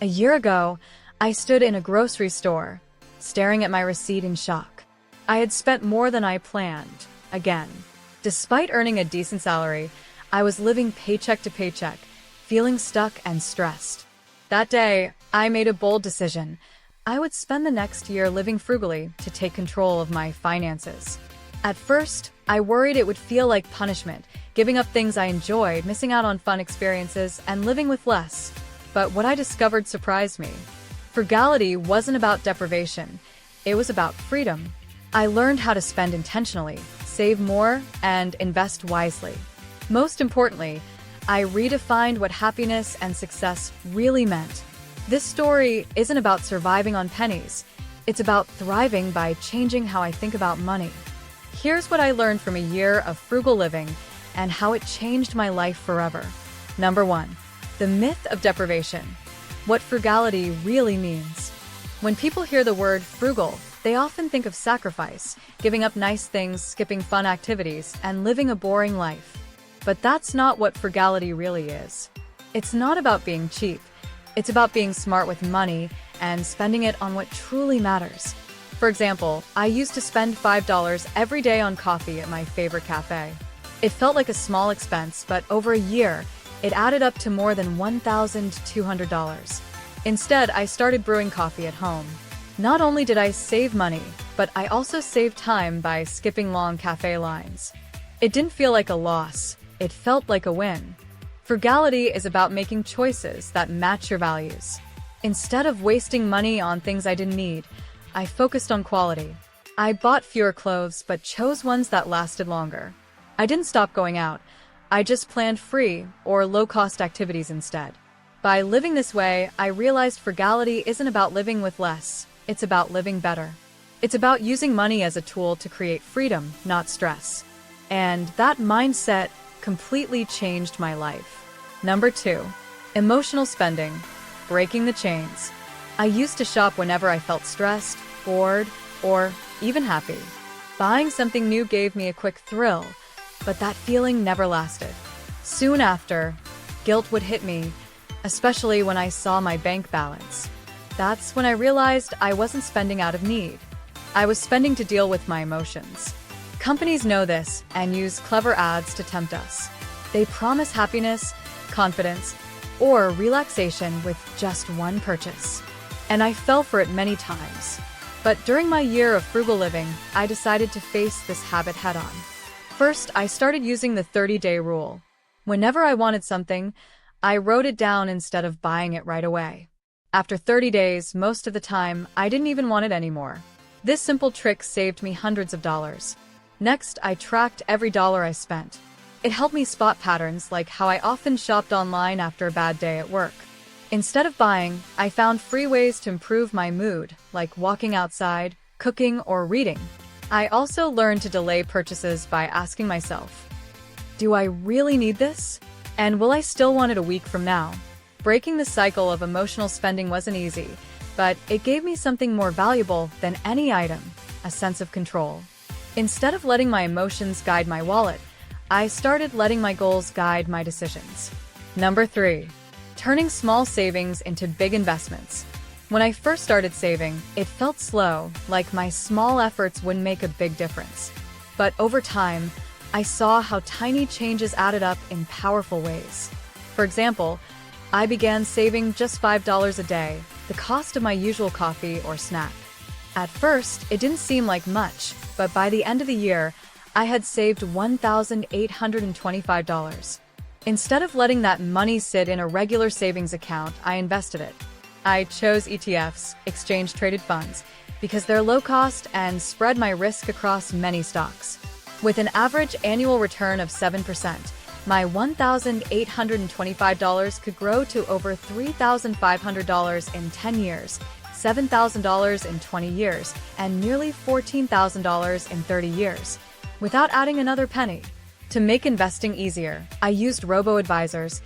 A year ago, I stood in a grocery store, staring at my receipt in shock. I had spent more than I planned, again. Despite earning a decent salary, I was living paycheck to paycheck, feeling stuck and stressed. That day, I made a bold decision. I would spend the next year living frugally to take control of my finances. At first, I worried it would feel like punishment, giving up things I enjoyed, missing out on fun experiences, and living with less. But what I discovered surprised me. Frugality wasn't about deprivation. It was about freedom. I learned how to spend intentionally, save more, and invest wisely. Most importantly, I redefined what happiness and success really meant. This story isn't about surviving on pennies. It's about thriving by changing how I think about money. Here's what I learned from a year of frugal living and how it changed my life forever. Number 1. The myth of deprivation. What frugality really means. When people hear the word frugal, they often think of sacrifice, giving up nice things, skipping fun activities, and living a boring life. But that's not what frugality really is. It's not about being cheap. It's about being smart with money and spending it on what truly matters. For example, I used to spend $5 every day on coffee at my favorite cafe. It felt like a small expense, but over a year, it added up to more than $1,200. Instead, I started brewing coffee at home. Not only did I save money, but I also saved time by skipping long cafe lines. It didn't feel like a loss. It felt like a win. Frugality is about making choices that match your values. Instead of wasting money on things I didn't need, I focused on quality. I bought fewer clothes but chose ones that lasted longer. I didn't stop going out. I just planned free or low-cost activities instead. By living this way, I realized frugality isn't about living with less. It's about living better. It's about using money as a tool to create freedom, not stress. And that mindset completely changed my life. Number 2. Emotional spending. Breaking the chains. I used to shop whenever I felt stressed, bored, or even happy. Buying something new gave me a quick thrill, but that feeling never lasted. Soon after, guilt would hit me, especially when I saw my bank balance. That's when I realized I wasn't spending out of need. I was spending to deal with my emotions. Companies know this and use clever ads to tempt us. They promise happiness, confidence, or relaxation with just one purchase. And I fell for it many times. But during my year of frugal living, I decided to face this habit head-on. First, I started using the 30-day rule. Whenever I wanted something, I wrote it down instead of buying it right away. After 30 days, most of the time, I didn't even want it anymore. This simple trick saved me hundreds of dollars. Next, I tracked every dollar I spent. It helped me spot patterns like how I often shopped online after a bad day at work. Instead of buying, I found free ways to improve my mood, like walking outside, cooking, or reading. I also learned to delay purchases by asking myself, do I really need this? And will I still want it a week from now? Breaking the cycle of emotional spending wasn't easy, but it gave me something more valuable than any item, a sense of control. Instead of letting my emotions guide my wallet, I started letting my goals guide my decisions. Number 3. Turning small savings into big investments. When I first started saving, it felt slow, like my small efforts wouldn't make a big difference. But over time, I saw how tiny changes added up in powerful ways. For example, I began saving just $5 a day, the cost of my usual coffee or snack. At first, it didn't seem like much, but by the end of the year, I had saved $1,825. Instead of letting that money sit in a regular savings account, I invested it. I chose ETFs, exchange-traded funds, because they're low cost and spread my risk across many stocks. With an average annual return of 7%, my $1,825 could grow to over $3,500 in 10 years, $7,000 in 20 years, and nearly $14,000 in 30 years, without adding another penny. To make investing easier, I used robo-advisors,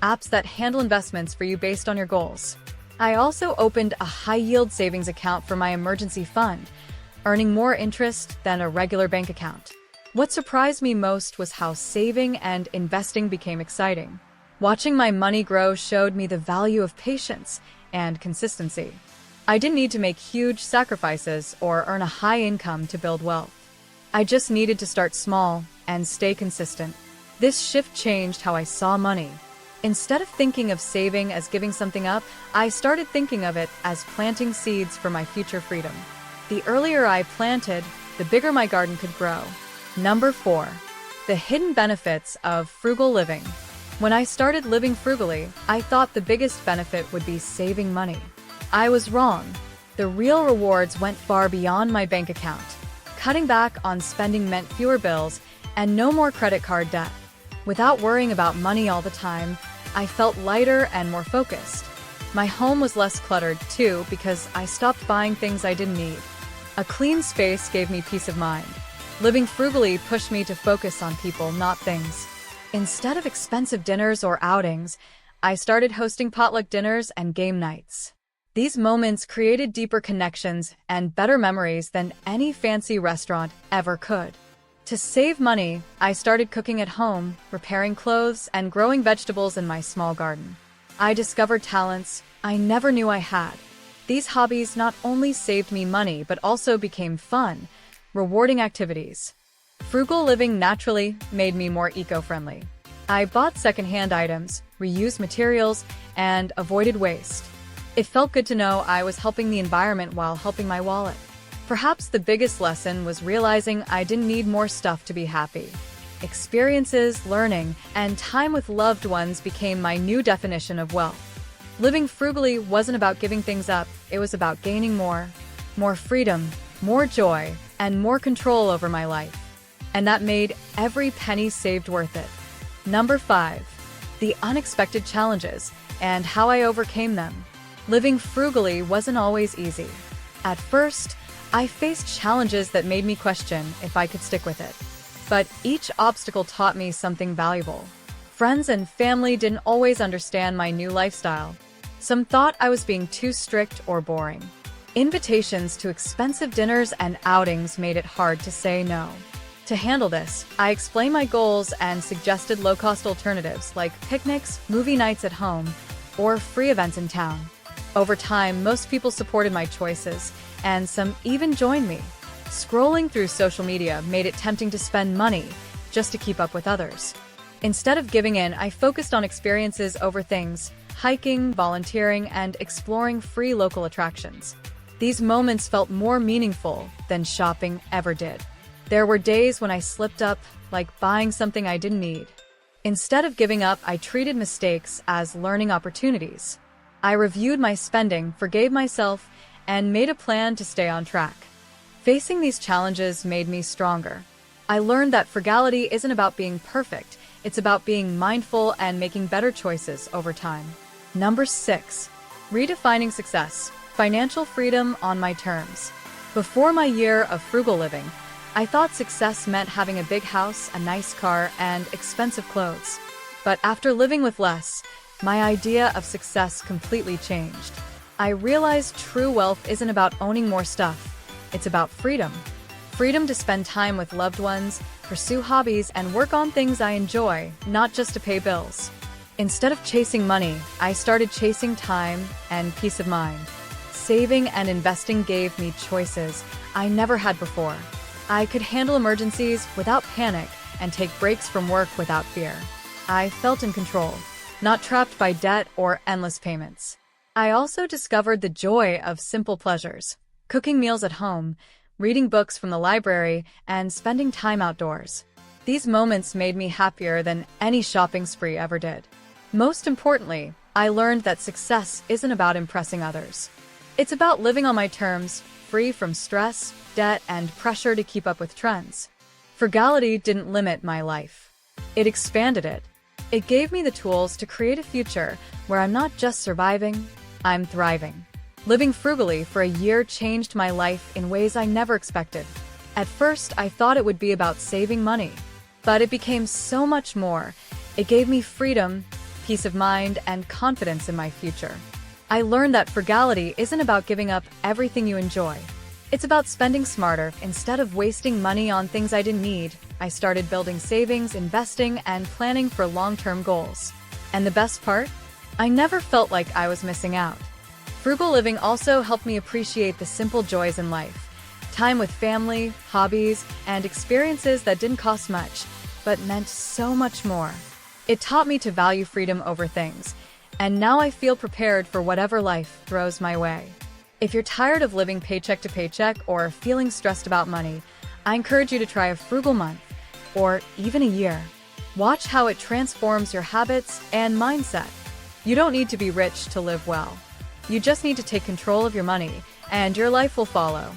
apps that handle investments for you based on your goals. I also opened a high-yield savings account for my emergency fund, earning more interest than a regular bank account. What surprised me most was how saving and investing became exciting. Watching my money grow showed me the value of patience and consistency. I didn't need to make huge sacrifices or earn a high income to build wealth. I just needed to start small and stay consistent. This shift changed how I saw money. Instead of thinking of saving as giving something up, I started thinking of it as planting seeds for my future freedom. The earlier I planted, the bigger my garden could grow. Number 4. The hidden benefits of frugal living. When I started living frugally, I thought the biggest benefit would be saving money. I was wrong. The real rewards went far beyond my bank account. Cutting back on spending meant fewer bills and no more credit card debt. Without worrying about money all the time, I felt lighter and more focused. My home was less cluttered, too, because I stopped buying things I didn't need. A clean space gave me peace of mind. Living frugally pushed me to focus on people, not things. Instead of expensive dinners or outings, I started hosting potluck dinners and game nights. These moments created deeper connections and better memories than any fancy restaurant ever could. To save money, I started cooking at home, repairing clothes, and growing vegetables in my small garden. I discovered talents I never knew I had. These hobbies not only saved me money but also became fun, rewarding activities. Frugal living naturally made me more eco-friendly. I bought secondhand items, reused materials, and avoided waste. It felt good to know I was helping the environment while helping my wallet. Perhaps the biggest lesson was realizing I didn't need more stuff to be happy. Experiences, learning, and time with loved ones became my new definition of wealth. Living frugally wasn't about giving things up, it was about gaining more. More freedom, more joy, and more control over my life. And that made every penny saved worth it. Number 5. The unexpected challenges and how I overcame them. Living frugally wasn't always easy. At first, I faced challenges that made me question if I could stick with it. But each obstacle taught me something valuable. Friends and family didn't always understand my new lifestyle. Some thought I was being too strict or boring. Invitations to expensive dinners and outings made it hard to say no. To handle this, I explained my goals and suggested low-cost alternatives like picnics, movie nights at home, or free events in town. Over time, most people supported my choices, and some even joined me. Scrolling through social media made it tempting to spend money just to keep up with others. Instead of giving in, I focused on experiences over things, hiking, volunteering, and exploring free local attractions. These moments felt more meaningful than shopping ever did. There were days when I slipped up, like buying something I didn't need. Instead of giving up, I treated mistakes as learning opportunities. I reviewed my spending, forgave myself, and made a plan to stay on track. Facing these challenges made me stronger. I learned that frugality isn't about being perfect, it's about being mindful and making better choices over time. Number 6. Redefining success. Financial freedom on my terms. Before my year of frugal living, I thought success meant having a big house, a nice car, and expensive clothes. But after living with less, my idea of success completely changed. I realized true wealth isn't about owning more stuff. It's about freedom. Freedom to spend time with loved ones, pursue hobbies, and work on things I enjoy, not just to pay bills. Instead of chasing money, I started chasing time and peace of mind. Saving and investing gave me choices I never had before. I could handle emergencies without panic and take breaks from work without fear. I felt in control, not trapped by debt or endless payments. I also discovered the joy of simple pleasures, cooking meals at home, reading books from the library, and spending time outdoors. These moments made me happier than any shopping spree ever did. Most importantly, I learned that success isn't about impressing others. It's about living on my terms, free from stress, debt, and pressure to keep up with trends. Frugality didn't limit my life. It expanded it. It gave me the tools to create a future where I'm not just surviving, I'm thriving. Living frugally for a year changed my life in ways I never expected. At first, I thought it would be about saving money, but it became so much more. It gave me freedom, peace of mind, and confidence in my future. I learned that frugality isn't about giving up everything you enjoy. It's about spending smarter. Instead of wasting money on things I didn't need, I started building savings, investing, and planning for long-term goals. And the best part? I never felt like I was missing out. Frugal living also helped me appreciate the simple joys in life. Time with family, hobbies, and experiences that didn't cost much, but meant so much more. It taught me to value freedom over things, and now I feel prepared for whatever life throws my way. If you're tired of living paycheck to paycheck or feeling stressed about money, I encourage you to try a frugal month, or even a year. Watch how it transforms your habits and mindset. You don't need to be rich to live well. You just need to take control of your money, and your life will follow.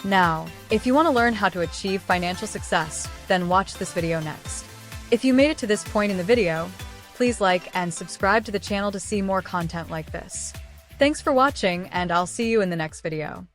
Now, if you want to learn how to achieve financial success, then watch this video next. If you made it to this point in the video, please like and subscribe to the channel to see more content like this. Thanks for watching, and I'll see you in the next video.